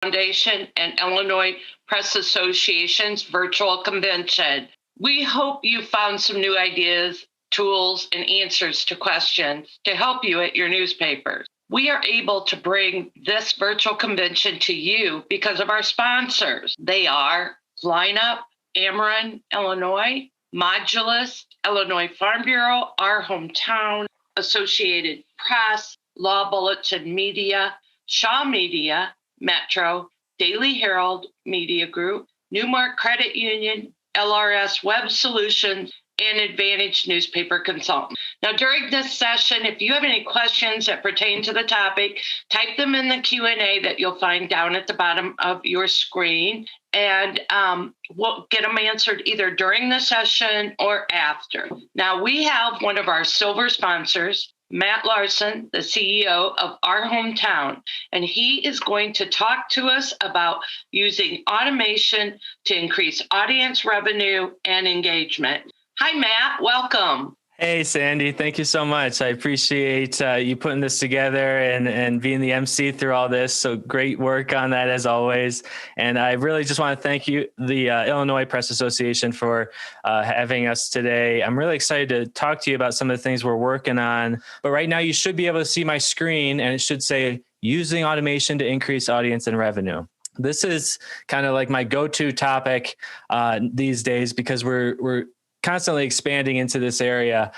Foundation and Illinois Press Association's virtual convention. We hope you found some new ideas, tools, and answers to questions to help you at your newspapers. We are able to bring this virtual convention to you because of our sponsors. They are Lineup, Ameren, Illinois, Modulus, Illinois Farm Bureau, Our Hometown, Associated Press, Law Bulletin Media, Shaw Media, Metro, Daily Herald Media Group, Newmark Credit Union, LRS Web Solutions, and Advantage Newspaper Consultant. Now, during this session, if you have any questions that pertain to the topic, type them in the Q&A that you'll find down at the bottom of your screen, and we'll get them answered either during the session or after. Now, we have one of our silver sponsors, Matt Larson, the CEO of Our Hometown, and he is going to talk to us about using automation to increase audience revenue and engagement. Hi, Matt. Welcome. Hey, Sandy. Thank you so much. I appreciate you putting this together and being the MC through all this. So great work on that as always. And I really just want to thank you, the Illinois Press Association, for having us today. I'm really excited to talk to you about some of the things we're working on. But right now you should be able to see my screen and it should say using automation to increase audience and revenue. This is kind of like my go-to topic these days because we're constantly expanding into this area.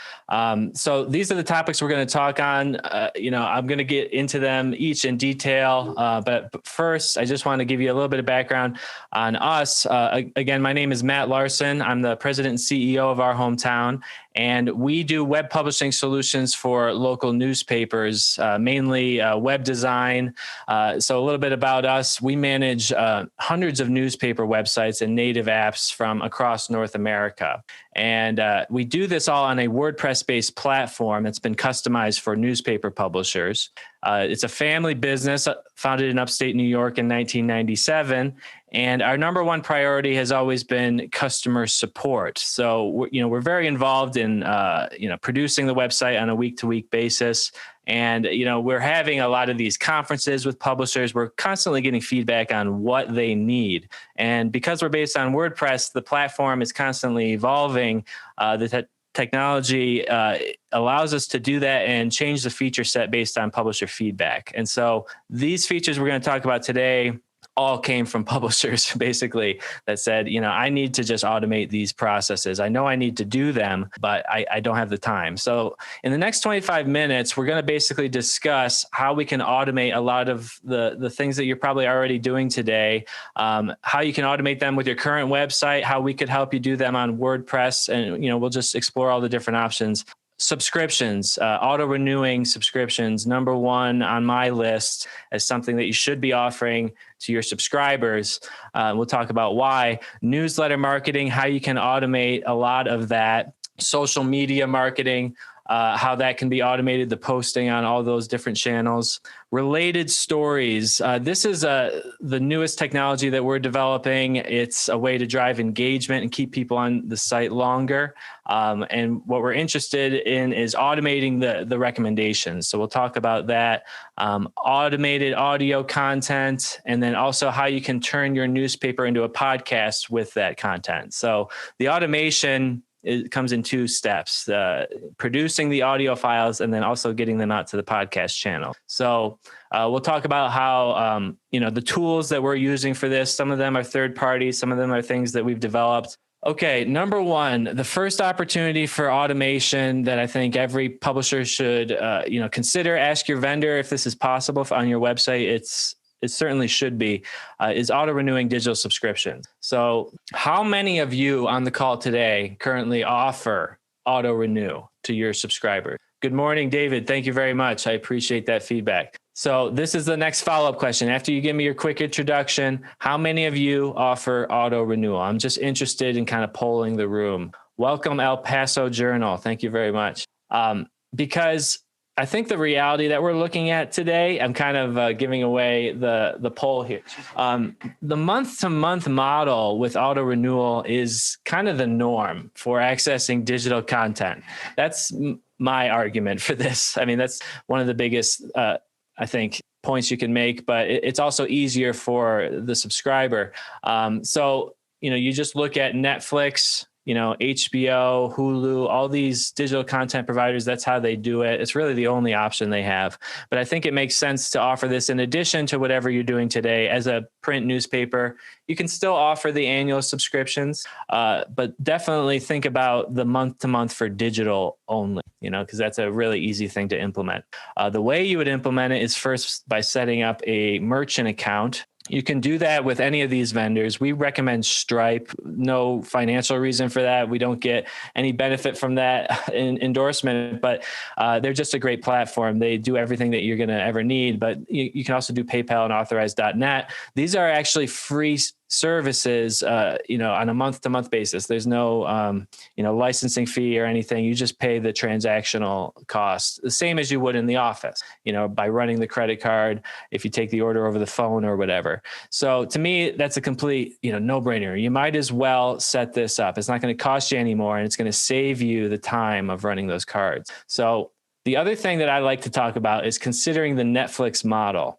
So these are the topics we're going to talk on. I'm going to get into them each in detail. But first, I just want to give you a little bit of background on us. Again, my name is Matt Larson. I'm the president and CEO of Our Hometown. And we do web publishing solutions for local newspapers, mainly web design. So a little bit about us. We manage hundreds of newspaper websites and native apps from across North America. And we do this all on a WordPress-based platform that's been customized for newspaper publishers. It's a family business founded in upstate New York in 1997. And our number one priority has always been customer support. So, we're very involved in, producing the website on a week-to-week basis. And, we're having a lot of these conferences with publishers. We're constantly getting feedback on what they need. And because we're based on WordPress, the platform is constantly evolving. The technology allows us to do that and change the feature set based on publisher feedback. And so these features we're going to talk about today all came from publishers, basically, that said, I need to just automate these processes. I know I need to do them, but I don't have the time. So in the next 25 minutes, we're going to basically discuss how we can automate a lot of the things that you're probably already doing today, how you can automate them with your current website, how we could help you do them on WordPress. And, we'll just explore all the different options. Subscriptions, auto-renewing subscriptions, number one on my list as something that you should be offering to your subscribers. We'll talk about why. Newsletter marketing, how you can automate a lot of that. Social media marketing, how that can be automated, the posting on all those different channels. Related stories. This is the newest technology that we're developing. It's a way to drive engagement and keep people on the site longer. And what we're interested in is automating the recommendations. So we'll talk about that. Automated audio content, and then also how you can turn your newspaper into a podcast with that content. So the automation, it comes in two steps, producing the audio files and then also getting them out to the podcast channel. So we'll talk about how, the tools that we're using for this, some of them are third party, some of them are things that we've developed. Okay, number one, the first opportunity for automation that I think every publisher should, consider, ask your vendor if this is possible on your website. It certainly should be, is auto-renewing digital subscriptions. So how many of you on the call today currently offer auto-renew to your subscribers? Good morning, David. Thank you very much. I appreciate that feedback. So this is the next follow-up question. After you give me your quick introduction, how many of you offer auto-renewal? I'm just interested in kind of polling the room. Welcome, El Paso Journal. Thank you very much. Because I think the reality that we're looking at today, I'm kind of giving away the poll here. The month-to-month model with auto renewal is kind of the norm for accessing digital content. That's my argument for this. I mean, that's one of the biggest, I think, points you can make, but it's also easier for the subscriber. So, you just look at Netflix, HBO, Hulu, all these digital content providers. That's how they do it. It's really the only option they have. But I think it makes sense to offer this in addition to whatever you're doing today. As a print newspaper, you can still offer the annual subscriptions, but definitely think about the month to month for digital only, because that's a really easy thing to implement. The way you would implement it is first by setting up a merchant account. You can do that with any of these vendors. We recommend Stripe. No financial reason for that. We don't get any benefit from that endorsement, but they're just a great platform. They do everything that you're going to ever need, but you can also do PayPal and authorize.net. These are actually free services, on a month-to-month basis. There's no, licensing fee or anything. You just pay the transactional cost, the same as you would in the office, by running the credit card, if you take the order over the phone or whatever. So to me, that's a complete, no-brainer. You might as well set this up. It's not going to cost you anymore, and it's going to save you the time of running those cards. So the other thing that I like to talk about is considering the Netflix model,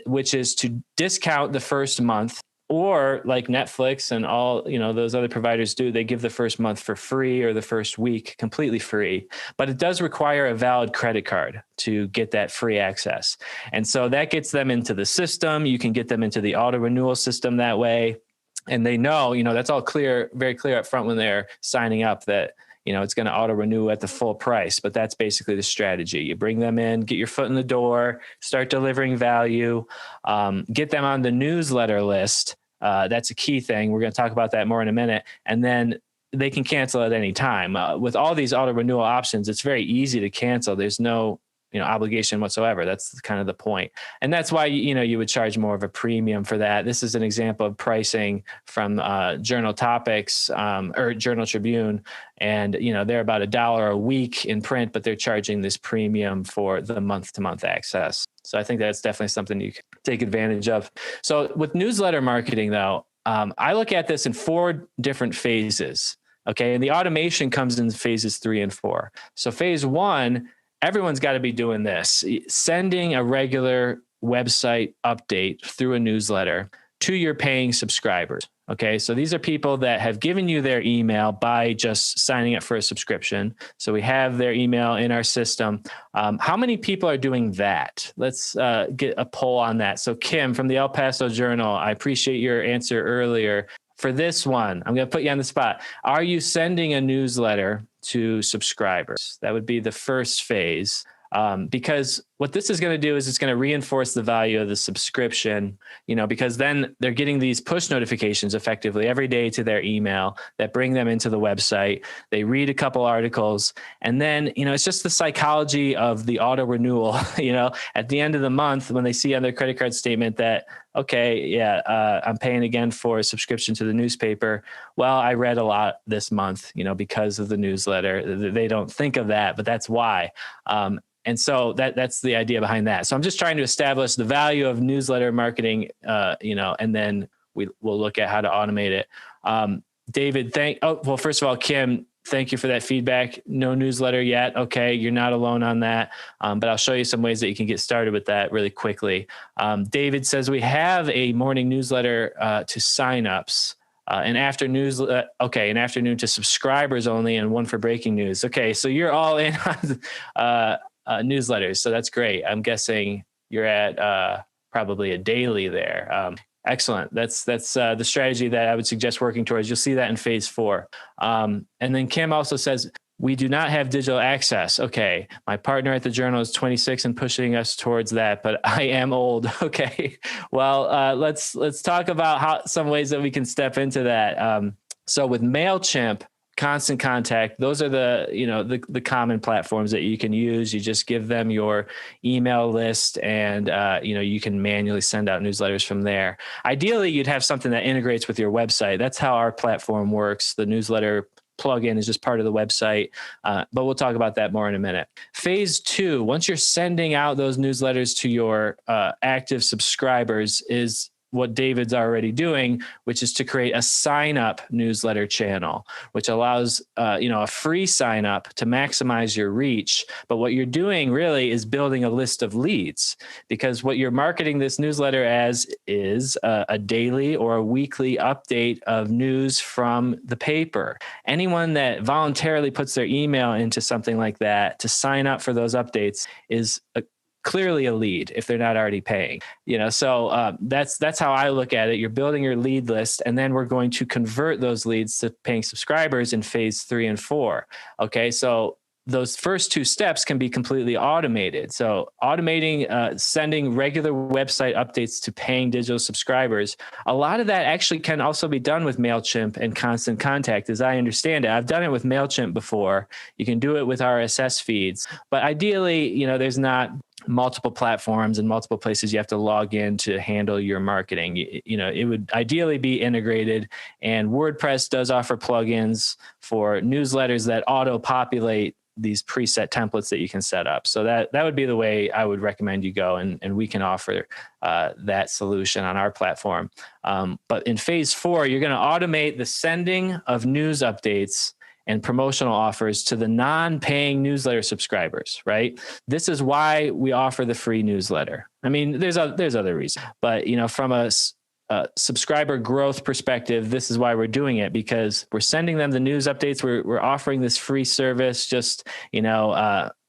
which is to discount the first month. Or like Netflix and all, those other providers do, they give the first month for free or the first week completely free. But it does require a valid credit card to get that free access. And so that gets them into the system. You can get them into the auto renewal system that way. And they know, that's all clear, very clear up front when they're signing up that, it's going to auto renew at the full price. But that's basically the strategy. You bring them in, get your foot in the door, start delivering value, get them on the newsletter list. That's a key thing. We're going to talk about that more in a minute. And then they can cancel at any time. With all these auto renewal options, it's very easy to cancel. There's no obligation whatsoever. That's kind of the point. And that's why, you would charge more of a premium for that. This is an example of pricing from Journal Topics or Journal Tribune. And, they're about $1 a week in print, but they're charging this premium for the month-to-month access. So I think that's definitely something you can take advantage of. So with newsletter marketing, though, I look at this in 4 different phases. Okay. And the automation comes in phases 3 and 4. So phase 1, everyone's got to be doing this, sending a regular website update through a newsletter to your paying subscribers. Okay. So these are people that have given you their email by just signing up for a subscription. So we have their email in our system. How many people are doing that? Let's get a poll on that. So Kim from the El Paso Journal, I appreciate your answer earlier. For this one, I'm going to put you on the spot. Are you sending a newsletter to subscribers? That would be the first phase. Because what this is going to do is it's going to reinforce the value of the subscription, because then they're getting these push notifications effectively every day to their email that bring them into the website. They read a couple articles, and then, it's just the psychology of the auto renewal, at the end of the month when they see on their credit card statement that, okay, yeah, I'm paying again for a subscription to the newspaper. Well, I read a lot this month, because of the newsletter. They don't think of that, but that's why. And so that's the idea behind that. So I'm just trying to establish the value of newsletter marketing, and then we'll look at how to automate it. David, first of all, Kim, thank you for that feedback. No newsletter yet. Okay. You're not alone on that. But I'll show you some ways that you can get started with that really quickly. David says we have a morning newsletter to signups. An afternoon to subscribers only, and one for breaking news. Okay, so you're all in on newsletters, so that's great. I'm guessing you're at probably a daily there. Excellent. That's the strategy that I would suggest working towards. You'll see that in phase 4. And then Kim also says, we do not have digital access. Okay. My partner at the Journal is 26 and pushing us towards that, but I am old. Okay. Well, let's talk about some ways that we can step into that. So with MailChimp, Constant Contact, those are the common platforms that you can use. You just give them your email list, and you can manually send out newsletters from there. Ideally, you'd have something that integrates with your website. That's how our platform works. The newsletter plugin is just part of the website, but we'll talk about that more in a minute. Phase 2, once you're sending out those newsletters to your active subscribers, is what David's already doing, which is to create a sign up newsletter channel, which allows, a free sign up to maximize your reach. But what you're doing really is building a list of leads, because what you're marketing this newsletter as is a daily or a weekly update of news from the paper. Anyone that voluntarily puts their email into something like that to sign up for those updates is clearly a lead if they're not already paying. So that's how I look at it. You're building your lead list, and then we're going to convert those leads to paying subscribers in phase 3 and 4. Okay, so those first 2 steps can be completely automated. So automating sending regular website updates to paying digital subscribers, a lot of that actually can also be done with MailChimp and Constant Contact, as I understand it. I've done it with MailChimp before. You can do it with RSS feeds, but ideally, there's not multiple platforms and multiple places you have to log in to handle your marketing. It would ideally be integrated, and WordPress does offer plugins for newsletters that auto-populate these preset templates that you can set up. So that would be the way I would recommend you go, and we can offer that solution on our platform. But in phase 4, you're going to automate the sending of news updates and promotional offers to the non-paying newsletter subscribers, right? This is why we offer the free newsletter. I mean, there's other reasons, but from a subscriber growth perspective, this is why we're doing it, because we're sending them the news updates. We're offering this free service just,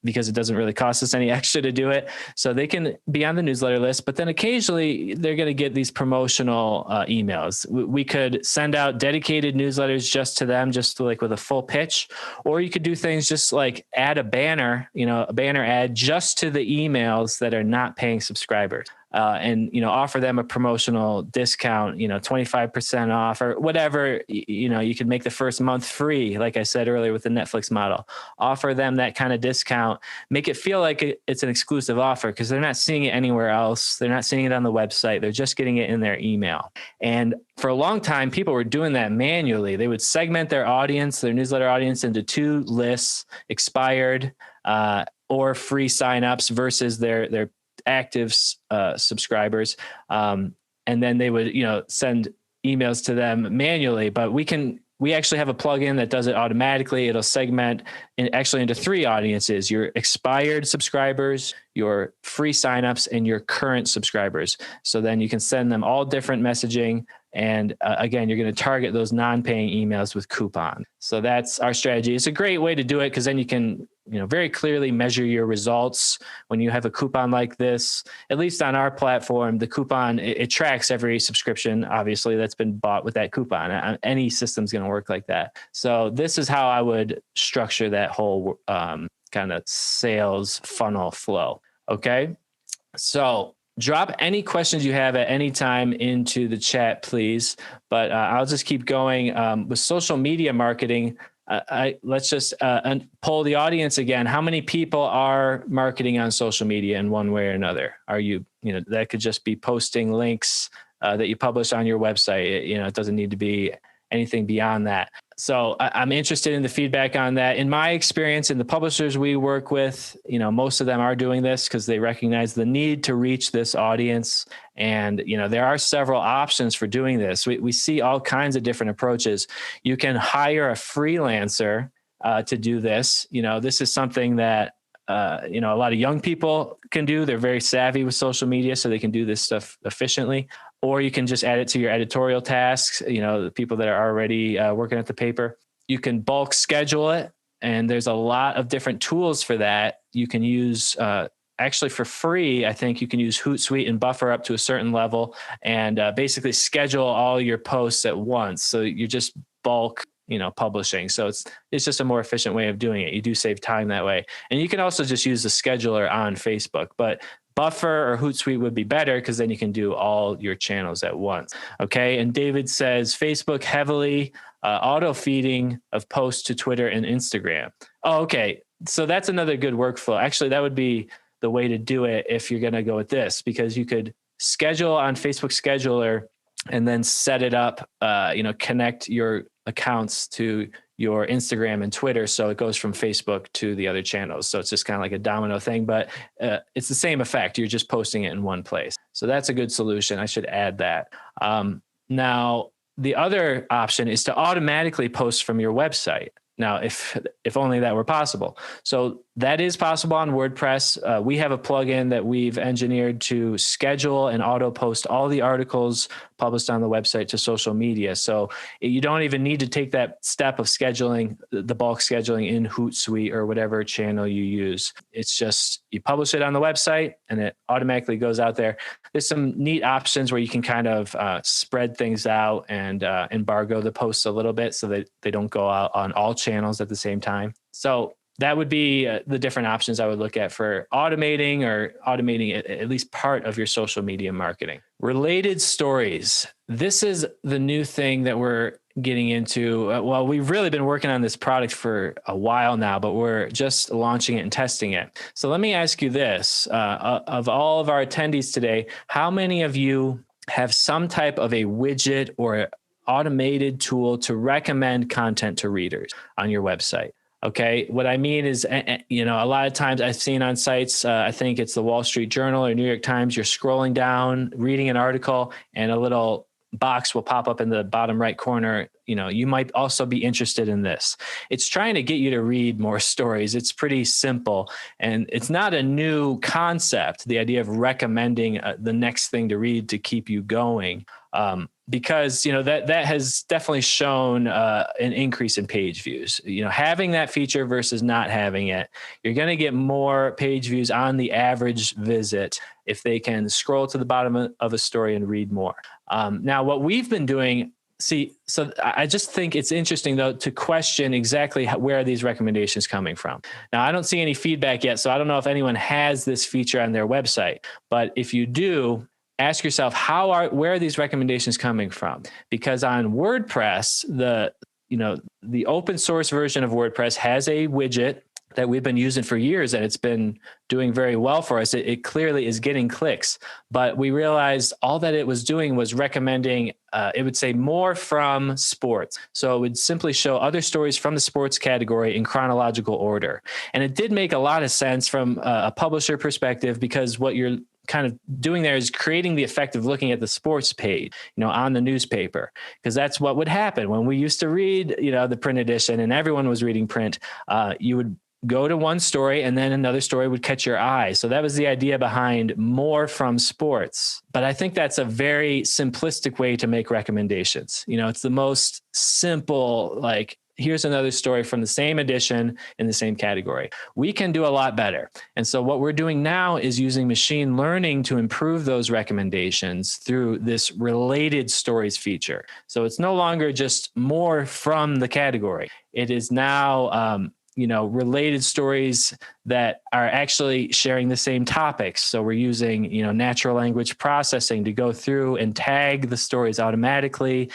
because it doesn't really cost us any extra to do it. So they can be on the newsletter list, but then occasionally they're going to get these promotional emails. We could send out dedicated newsletters just to them, just like with a full pitch, or you could do things just like add a banner ad just to the emails that are not paying subscribers. And offer them a promotional discount, 25% off or whatever. You could make the first month free, like I said earlier with the Netflix model. Offer them that kind of discount. Make it feel like it's an exclusive offer, because they're not seeing it anywhere else. They're not seeing it on the website. They're just getting it in their email. And for a long time, people were doing that manually. They would segment their audience, their newsletter audience, into 2 lists: expired or free signups versus their active subscribers, and then they would send emails to them manually. But we actually have a plugin that does it automatically. It'll segment into 3 audiences: your expired subscribers, your free signups, and your current subscribers. So then you can send them all different messaging. And again, you're going to target those non-paying emails with coupon. So that's our strategy. It's a great way to do it, because then you can very clearly measure your results when you have a coupon like this. At least on our platform, the coupon, it tracks every subscription, obviously, that's been bought with that coupon. Any system's going to work like that. So this is how I would structure that whole kind of sales funnel flow. Okay. So drop any questions you have at any time into the chat, please. But I'll just keep going with social media marketing. Let's just poll the audience again. How many people are marketing on social media in one way or another? Are you, that could just be posting links that you publish on your website. It doesn't need to be anything beyond that. So I'm interested in the feedback on that. In my experience, in the publishers we work with, most of them are doing this because they recognize the need to reach this audience. And, there are several options for doing this. We see all kinds of different approaches. You can hire a freelancer to do this. This is something that, a lot of young people can do. They're very savvy with social media, so they can do this stuff efficiently. Or you can just add it to your editorial tasks, the people that are already working at the paper. You can bulk schedule it, and there's a lot of different tools for that. You can use, actually for free, I think you can use Hootsuite and Buffer up to a certain level, and basically schedule all your posts at once. So you're just bulk publishing. So it's just a more efficient way of doing it. You do save time that way. And you can also just use the scheduler on Facebook, but Buffer or Hootsuite would be better, because then you can do all your channels at once. Okay. And David says Facebook heavily auto feeding of posts to Twitter and Instagram. Oh, okay. So that's another good workflow. Actually, that would be the way to do it if you're going to go with this, because you could schedule on Facebook Scheduler and then set it up, connect your accounts to your Instagram and Twitter. So it goes from Facebook to the other channels. So it's just kind of like a domino thing, but it's the same effect. You're just posting it in one place. So that's a good solution. I should add that. Now, the other option is to automatically post from your website. Now, if only that were possible. So that is possible on WordPress. We have a plugin that we've engineered to schedule and auto post all the articles published on the website to social media. So you don't even need to take that step of scheduling, the bulk scheduling in Hootsuite or whatever channel you use. It's just you publish it on the website and it automatically goes out there. There's some neat options where you can kind of spread things out and embargo the posts a little bit so that they don't go out on all channels at the same time. So that would be the different options I would look at for automating at least part of your social media marketing. Related stories. This is the new thing that we're getting into. Well, we've really been working on this product for a while now, but we're just launching it and testing it. So let me ask you this. Of all of our attendees today, how many of you have some type of a widget or automated tool to recommend content to readers on your website? Okay. What I mean is, a lot of times I've seen on sites, I think it's the Wall Street Journal or New York Times, you're scrolling down, reading an article, and a little box will pop up in the bottom right corner. You might also be interested in this. It's trying to get you to read more stories. It's pretty simple, and it's not a new concept, the idea of recommending the next thing to read to keep you going. Because that has definitely shown an increase in page views. Having that feature versus not having it, you're going to get more page views on the average visit if they can scroll to the bottom of a story and read more. Now, what we've been doing. So I just think it's interesting, though, to question exactly where are these recommendations coming from. Now, I don't see any feedback yet, so I don't know if anyone has this feature on their website. But if you do, ask yourself, where are these recommendations coming from? Because on WordPress, the open source version of WordPress has a widget that we've been using for years, and it's been doing very well for us. It clearly is getting clicks, but we realized all that it was doing was recommending, it would say more from sports. So it would simply show other stories from the sports category in chronological order. And it did make a lot of sense from a publisher perspective, because what you're kind of doing there is creating the effect of looking at the sports page, on the newspaper, because that's what would happen when we used to read, the print edition and everyone was reading print. You would go to one story and then another story would catch your eye. So that was the idea behind more from sports. But I think that's a very simplistic way to make recommendations. It's the most simple, here's another story from the same edition in the same category. We can do a lot better. And so what we're doing now is using machine learning to improve those recommendations through this related stories feature. So it's no longer just more from the category. It is now, related stories that are actually sharing the same topics. So we're using, natural language processing to go through and tag the stories automatically,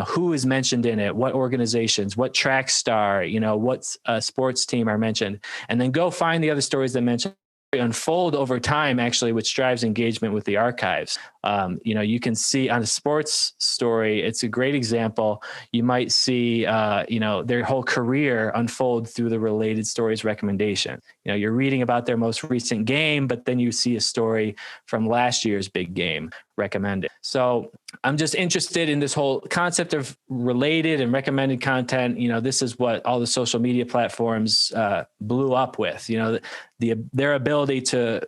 who is mentioned in it, what organizations, what track star, what sports team are mentioned, and then go find the other stories that mention unfold over time, actually, which drives engagement with the archives. You can see on a sports story, it's a great example. You might see, their whole career unfold through the related stories recommendation. You're reading about their most recent game, but then you see a story from last year's big game recommended. So I'm just interested in this whole concept of related and recommended content. This is what all the social media platforms blew up with, their ability to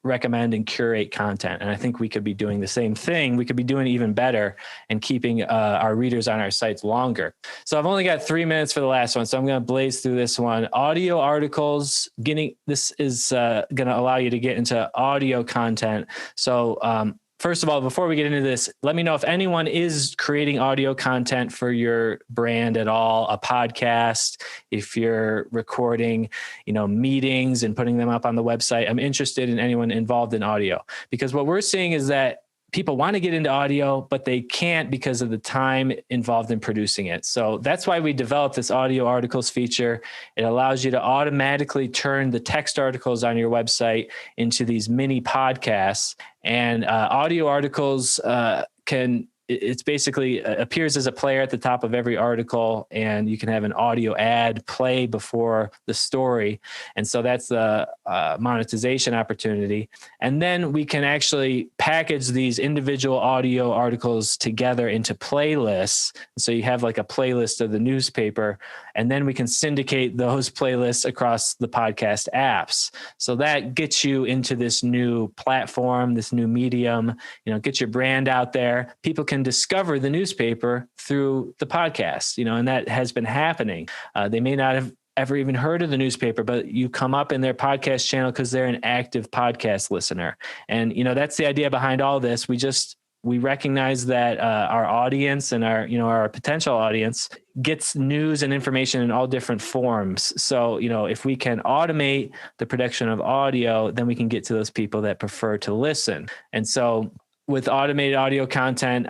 recommend and curate content. And I think we could be doing the same thing. We could be doing it even better and keeping our readers on our sites longer. So I've only got 3 minutes for the last one. So I'm going to blaze through this one. Audio articles, this is going to allow you to get into audio content. So first of all, before we get into this, let me know if anyone is creating audio content for your brand at all, a podcast, if you're recording, meetings and putting them up on the website. I'm interested in anyone involved in audio, because what we're seeing is that people want to get into audio, but they can't because of the time involved in producing it. So that's why we developed this audio articles feature. It allows you to automatically turn the text articles on your website into these mini podcasts. And audio articles it's basically appears as a player at the top of every article, and you can have an audio ad play before the story. And so that's the monetization opportunity. And then we can actually package these individual audio articles together into playlists. So you have like a playlist of the newspaper, and then we can syndicate those playlists across the podcast apps. So that gets you into this new platform, this new medium, get your brand out there. People can discover the newspaper through the podcast, and that has been happening. They may not have ever even heard of the newspaper, but you come up in their podcast channel because they're an active podcast listener. And, that's the idea behind all this. We recognize that our audience and our potential audience gets news and information in all different forms. So, if we can automate the production of audio, then we can get to those people that prefer to listen. And so with automated audio content,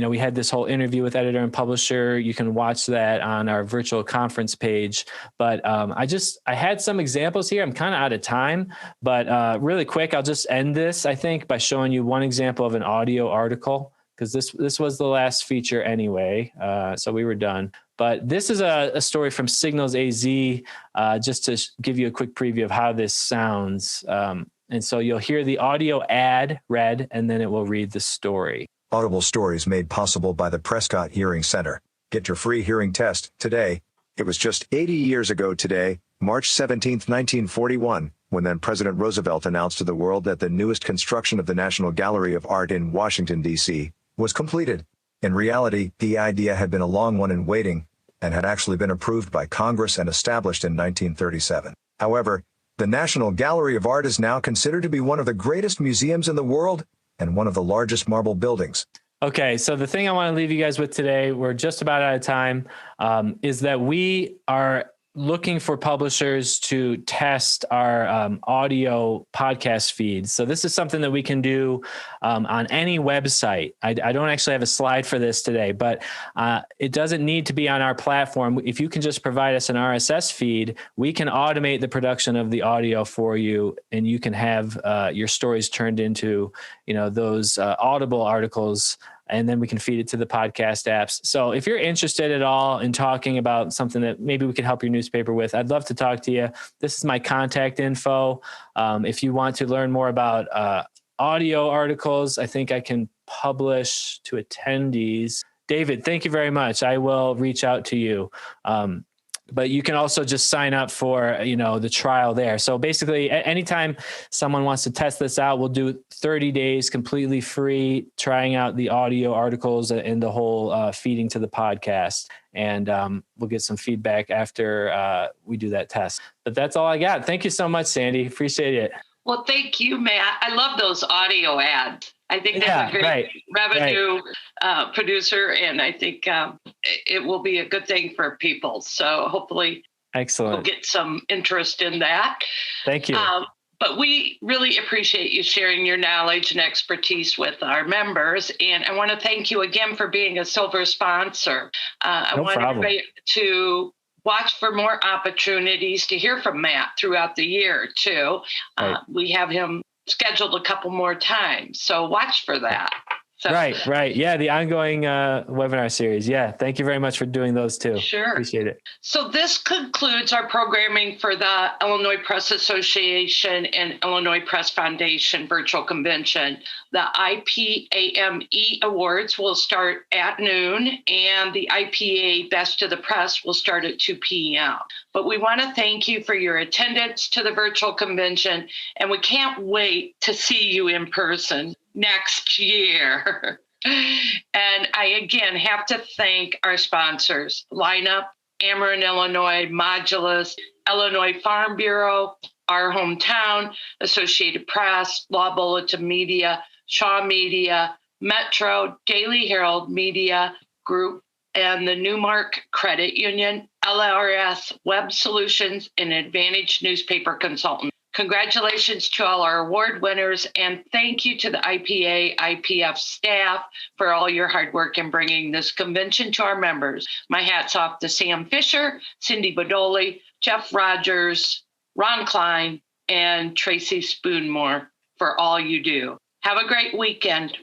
we had this whole interview with editor and publisher. You can watch that on our virtual conference page. But I had some examples here. I'm kind of out of time, but really quick, I'll just end this, I think, by showing you one example of an audio article, because this was the last feature anyway. So we were done. But this is a story from Signals AZ, just to give you a quick preview of how this sounds. And so you'll hear the audio ad read, and then it will read the story. Audible stories made possible by the Prescott Hearing Center. Get your free hearing test today. It was just 80 years ago today, March 17, 1941, when then President Roosevelt announced to the world that the newest construction of the National Gallery of Art in Washington, D.C., was completed. In reality, the idea had been a long one in waiting, and had actually been approved by Congress and established in 1937. However, the National Gallery of Art is now considered to be one of the greatest museums in the world and one of the largest marble buildings. Okay, so the thing I want to leave you guys with today, we're just about out of time, is that we are looking for publishers to test our audio podcast feeds. So this is something that we can do on any website. I don't actually have a slide for this today, but it doesn't need to be on our platform. If you can just provide us an RSS feed, we can automate the production of the audio for you, and you can have your stories turned into, those Audible articles, and then we can feed it to the podcast apps. So if you're interested at all in talking about something that maybe we could help your newspaper with, I'd love to talk to you. This is my contact info. If you want to learn more about audio articles, I think I can publish to attendees. David, thank you very much. I will reach out to you. But you can also just sign up for, the trial there. So basically, anytime someone wants to test this out, we'll do 30 days completely free, trying out the audio articles and the whole feeding to the podcast. And we'll get some feedback after we do that test. But that's all I got. Thank you so much, Sandy. Appreciate it. Well, thank you, Matt. I love those audio ads. I think that's a great revenue producer, and I think it will be a good thing for people. So hopefully we'll get some interest in that. Thank you. But we really appreciate you sharing your knowledge and expertise with our members. And I want to thank you again for being a silver sponsor. I want everybody to watch for more opportunities to hear from Matt throughout the year, too. We have him scheduled a couple more times, so watch for that. So, right. Yeah, the ongoing webinar series. Yeah, thank you very much for doing those too. Sure. Appreciate it. So this concludes our programming for the Illinois Press Association and Illinois Press Foundation Virtual Convention. The IPAME Awards will start at noon, and the IPA Best of the Press will start at 2 p.m. But we want to thank you for your attendance to the virtual convention, and we can't wait to see you in person next year. And I, again, have to thank our sponsors, Lineup, Ameren, Illinois, Modulus, Illinois Farm Bureau, Our Hometown, Associated Press, Law Bulletin Media, Shaw Media, Metro, Daily Herald Media Group, and the Newmark Credit Union, LRS Web Solutions, and Advantage Newspaper Consultant. Congratulations to all our award winners, and thank you to the IPA, IPF staff for all your hard work in bringing this convention to our members. My hat's off to Sam Fisher, Cindy Bodoli, Jeff Rogers, Ron Klein, and Tracy Spoonmore for all you do. Have a great weekend.